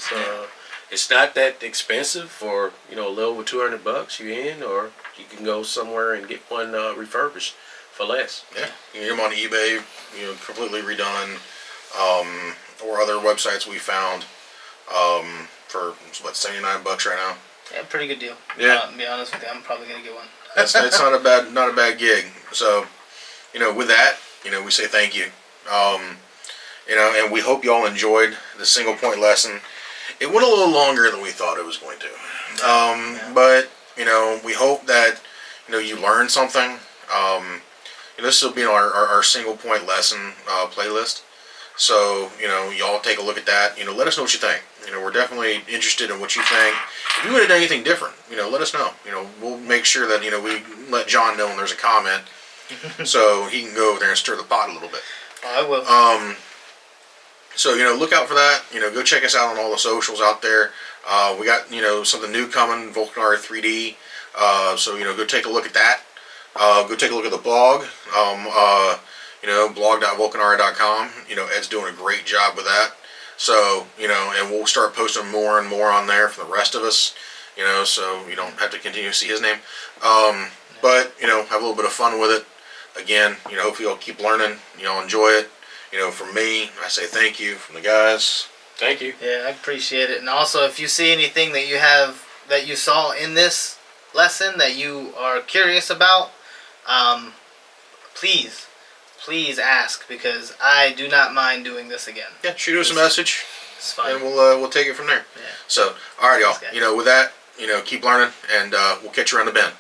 it's not that expensive for a little over $200. You in, or you can go somewhere and get one refurbished for less. Yeah, you can get them on eBay. You know, completely redone, or other websites we found for what, $79 right now. yeah, pretty good deal. Yeah. To be honest with you, I'm probably gonna get one. It's not a bad gig. So, you know, with that, you know, we say thank you. You know, and we hope y'all enjoyed the single point lesson. It went a little longer than we thought it was going to. But, you know, we hope that, you know, you learned something. You know, this will be our single point lesson playlist. So, you know, y'all take a look at that. You know, let us know what you think. You know, we're definitely interested in what you think. If you would have done anything different, you know, let us know. You know, we'll make sure that, you know, we let John know when there's a comment so he can go over there and stir the pot a little bit. Oh, I will. So, you know, look out for that. You know, go check us out on all the socials out there. We got, you know, something new coming, Vulcanar 3D. So, you know, go take a look at that. Go take a look at the blog. You know, blog.vulcanara.com. You know, Ed's doing a great job with that. So, you know, and we'll start posting more and more on there for the rest of us. You know, so you don't have to continue to see his name. But, you know, have a little bit of fun with it. Again, you know, hopefully you'll keep learning. You'll enjoy it. You know, from me, I say thank you. From the guys, Thank you. Yeah, I appreciate it. And also, if you see anything that you saw in this lesson that you are curious about, please please ask, because I do not mind doing this again. Yeah, shoot us a message, It's fun. and we'll take it from there. Yeah. So, all right, y'all. Thanks, guys. With that, keep learning, and we'll catch you around the bend.